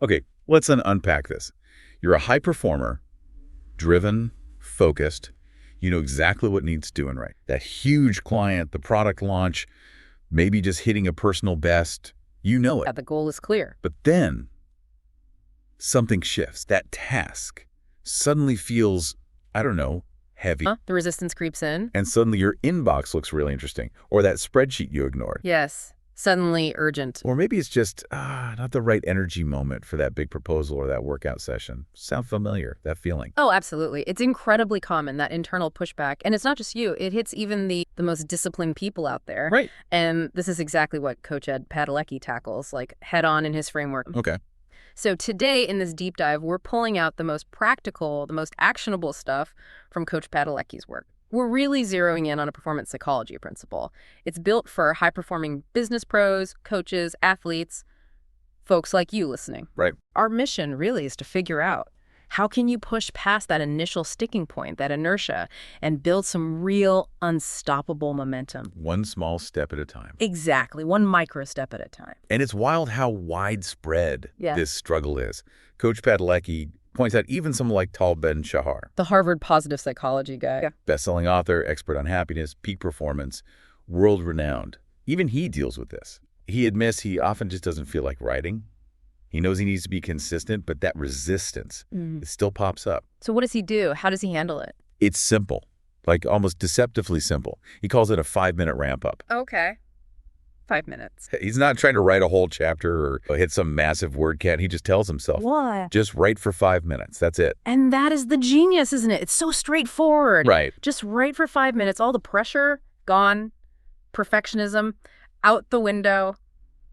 Okay, let's unpack this. You're a high performer, driven, focused. You know exactly what needs doing right. That huge client, the product launch, maybe just hitting a personal best. You know Yeah, it. the goal is clear. But then something shifts. That task suddenly feels, I don't know, heavy. The resistance creeps in. And suddenly your inbox looks really interesting. Or that spreadsheet you ignored. Yes, suddenly urgent. Or maybe it's just not the right energy moment for that big proposal or that workout session. Sound familiar, that feeling? Oh, absolutely. It's incredibly common, that internal pushback. And it's not just you. It hits even the most disciplined people out there. Right. And this is exactly what Coach Ed Padalecki tackles, like head on in his framework. Okay. So today in this deep dive, we're pulling out the most practical, the most actionable stuff from Coach Padalecki's work. We're really zeroing in on a performance psychology principle. It's built for high-performing business pros, coaches, athletes, folks like you listening. Right. Our mission really is to figure out, how can you push past that initial sticking point, that inertia, and build some real unstoppable momentum? One small step at a time. Exactly, one micro step at a time. And it's wild how widespread Yeah. this struggle is. Coach Padalecki points out even someone like Tal Ben-Shahar, The Harvard positive psychology guy. Yeah. best-selling author, expert on happiness, peak performance, world-renowned. Even he deals with this. He admits he often just doesn't feel like writing. He knows he needs to be consistent, but that resistance, it still pops up. So what does he do? How does he handle it? It's simple, like almost deceptively simple. He calls it a 5-minute ramp-up. Okay. 5 minutes. He's not trying to write a whole chapter or hit some massive word count. He just tells himself, Why? just write for 5 minutes. That's it. And that is the genius, isn't it? It's so straightforward. Right. Just write for 5 minutes. All the pressure, gone. Perfectionism, out the window.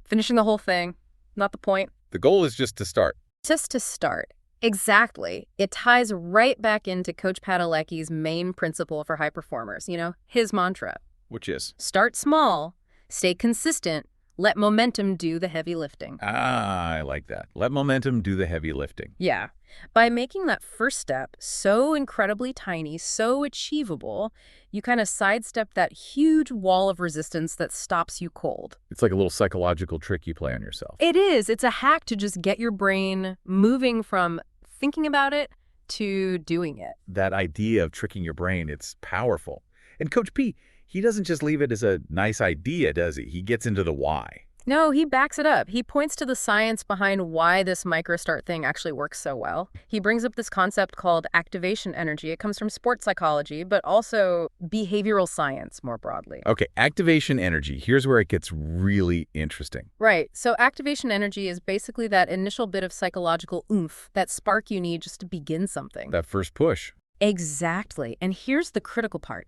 Finishing the whole thing, not the point. The goal is just to start. Just to start. Exactly. It ties right back into Coach Padalecki's main principle for high performers, his mantra. Which is? Start small, stay consistent, let momentum do the heavy lifting. I like that. Let momentum do the heavy lifting. Yeah. By making that first step so incredibly tiny, so achievable, you kind of sidestep that huge wall of resistance that stops you cold. It's like a little psychological trick you play on yourself. It is. It's a hack to just get your brain moving from thinking about it to doing it. That idea of tricking your brain, it's powerful. And Coach P, he doesn't just leave it as a nice idea, does he? He gets into the why. No, he backs it up. He points to the science behind why this microstart thing actually works so well. He brings up this concept called activation energy. It comes from sports psychology, but also behavioral science more broadly. Okay, activation energy. Here's where it gets really interesting. Right. So activation energy is basically that initial bit of psychological oomph, that spark you need just to begin something. That first push. Exactly. And here's the critical part.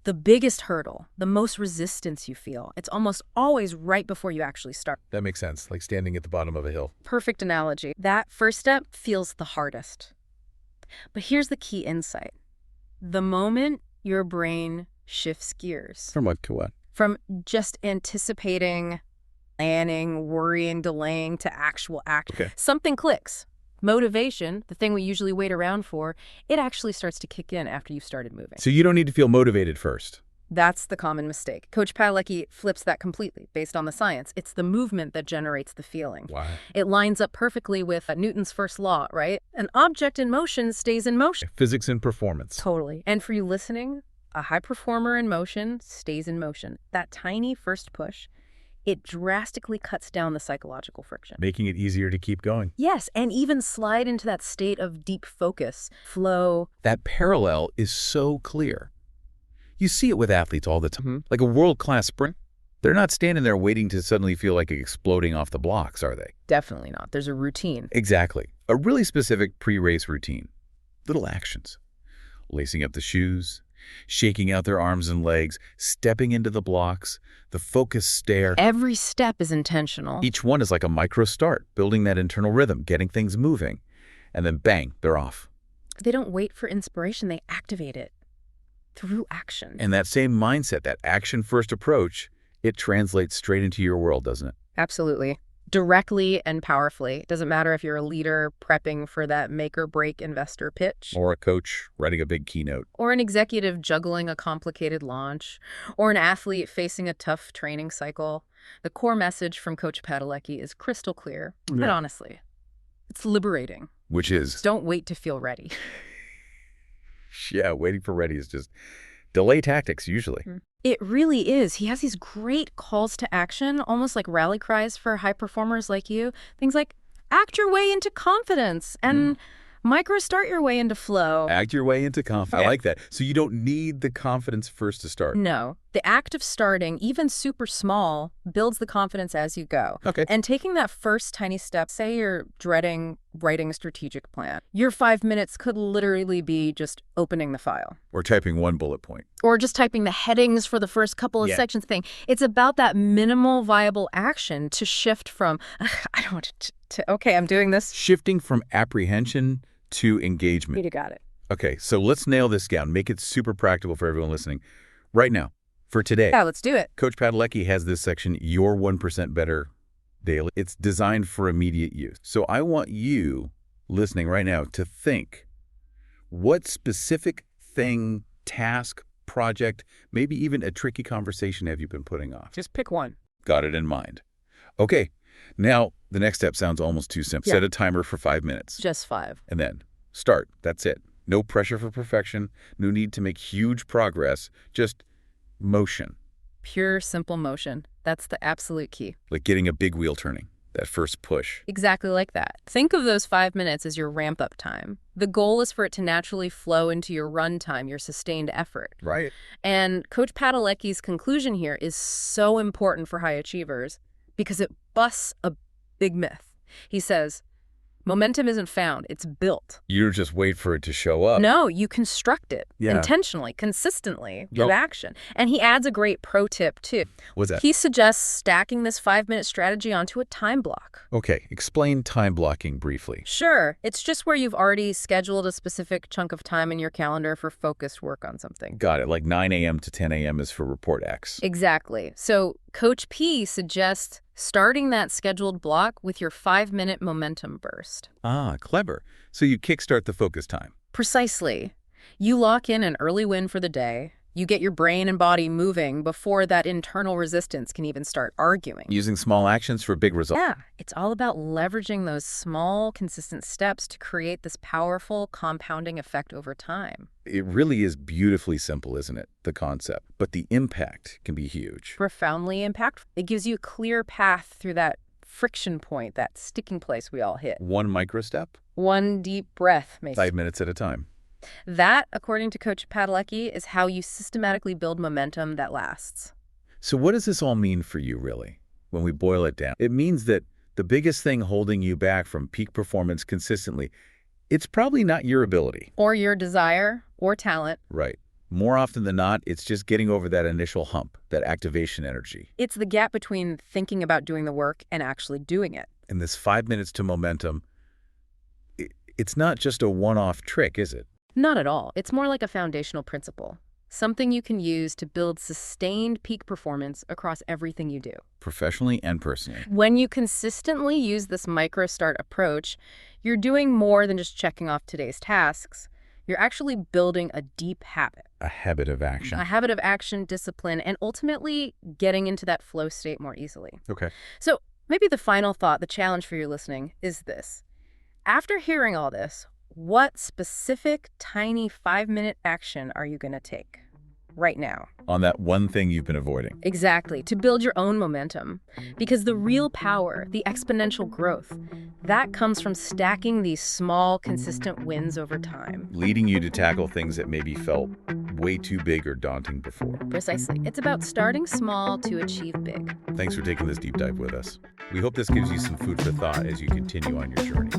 The biggest hurdle, the most resistance you feel, it's almost always right before you actually start. That makes sense, like standing at the bottom of a hill. Perfect analogy. That first step feels the hardest. But here's the key insight. The moment your brain shifts gears. From what to what? From just anticipating, planning, worrying, delaying to actual act. Okay. Something clicks. Motivation, the thing we usually wait around for, it actually starts to kick in after you've started moving. So you don't need to feel motivated first. That's the common mistake. Coach Padalecki flips that completely based on the science. It's the movement that generates the feeling. Wow. It lines up perfectly with Newton's first law, right? An object in motion stays in motion. Physics and performance. Totally. And for you listening, a high performer in motion stays in motion. That tiny first push, it drastically cuts down the psychological friction. Making it easier to keep going. Yes, and even slide into that state of deep focus, flow. That parallel is so clear. You see it with athletes all the time. Like a world-class sprint. They're not standing there waiting to suddenly feel like exploding off the blocks, are they? Definitely not. There's a routine. Exactly. A really specific pre-race routine. Little actions. Lacing up the shoes, shaking out their arms and legs, stepping into the blocks, the focused stare. Every step is intentional. Each one is like a micro start, building that internal rhythm, getting things moving. And then bang, they're off. They don't wait for inspiration, they activate it through action. And that same mindset, that action-first approach, it translates straight into your world, doesn't it? Absolutely. Directly and powerfully. It doesn't matter if you're a leader prepping for that make-or-break investor pitch. Or a coach writing a big keynote. Or an executive juggling a complicated launch. Or an athlete facing a tough training cycle. The core message from Coach Padalecki is crystal clear. Yeah. And honestly, It's liberating. Which is, Don't wait to feel ready. yeah, waiting for ready is just delay tactics usually. It really is. He has these great calls to action, almost like rally cries for high performers like you. Things like act your way into confidence and micro start your way into flow. Act your way into confidence. Yeah. I like that. So you don't need the confidence first to start. No. The act of starting, even super small, builds the confidence as you go. Okay. And taking that first tiny step, say you're dreading writing a strategic plan, your 5 minutes could literally be just opening the file. Or typing one bullet point. Or just typing the headings for the first couple of sections thing. It's about that minimal viable action to shift from, I don't want to okay, I'm doing this. Shifting from apprehension to engagement. You got it. Okay, so let's nail this down. Make it super practical for everyone listening. Right now, for today, Yeah, let's do it. Coach Padalecki has this section, Your 1% Better Daily. It's designed for immediate use. So I want you listening right now to think, what specific thing, task, project, maybe even a tricky conversation have you been putting off? Just pick one. Got it in mind. Okay, now the next step sounds almost too simple. Yeah. Set a timer for 5 minutes. Just 5. And then start. That's it. No pressure for perfection. No need to make huge progress. Just motion. Pure, simple motion. That's the absolute key. Like getting a big wheel turning. That first push. Exactly like that. Think of those 5 minutes as your ramp-up time. The goal is for it to naturally flow into your run time, your sustained effort. Right. And Coach Padalecki's conclusion here is so important for high achievers because it busts a big myth. He says, momentum isn't found, it's built. You don't just wait for it to show up. No, you construct it intentionally, consistently, with action. And he adds a great pro tip, too. What's that? He suggests stacking this 5-minute strategy onto a time block. Okay, explain time blocking briefly. Sure, it's just where you've already scheduled a specific chunk of time in your calendar for focused work on something. Got it. Like 9 a.m. to 10 a.m. is for report X. Exactly. So Coach P suggests starting that scheduled block with your 5-minute momentum burst. Ah, clever. So you kickstart the focus time. Precisely. You lock in an early win for the day. You get your brain and body moving before that internal resistance can even start arguing. Using small actions for big results. Yeah, it's all about leveraging those small, consistent steps to create this powerful compounding effect over time. It really is beautifully simple, isn't it? The concept. But the impact can be huge. Profoundly impactful. It gives you a clear path through that friction point, that sticking place we all hit. One micro step. One deep breath, maybe. 5 minutes at a time. That, according to Coach Padalecki, is how you systematically build momentum that lasts. So what does this all mean for you, really, when we boil it down? It means that the biggest thing holding you back from peak performance consistently, it's probably not your ability. Or your desire or talent. Right. More often than not, it's just getting over that initial hump, that activation energy. It's the gap between thinking about doing the work and actually doing it. And this 5 minutes to momentum, it's not just a one-off trick, is it? Not at all. It's more like a foundational principle. Something you can use to build sustained peak performance across everything you do. Professionally and personally. When you consistently use this micro-start approach, you're doing more than just checking off today's tasks. You're actually building a deep habit. A habit of action. A habit of action, discipline, and ultimately getting into that flow state more easily. Okay. So maybe the final thought, the challenge for your listening is this. After hearing all this, what specific tiny 5-minute action are you going to take right now? On that one thing you've been avoiding. Exactly, to build your own momentum. Because the real power, the exponential growth, that comes from stacking these small, consistent wins over time. Leading you to tackle things that maybe felt way too big or daunting before. Precisely. It's about starting small to achieve big. Thanks for taking this deep dive with us. We hope this gives you some food for thought as you continue on your journey.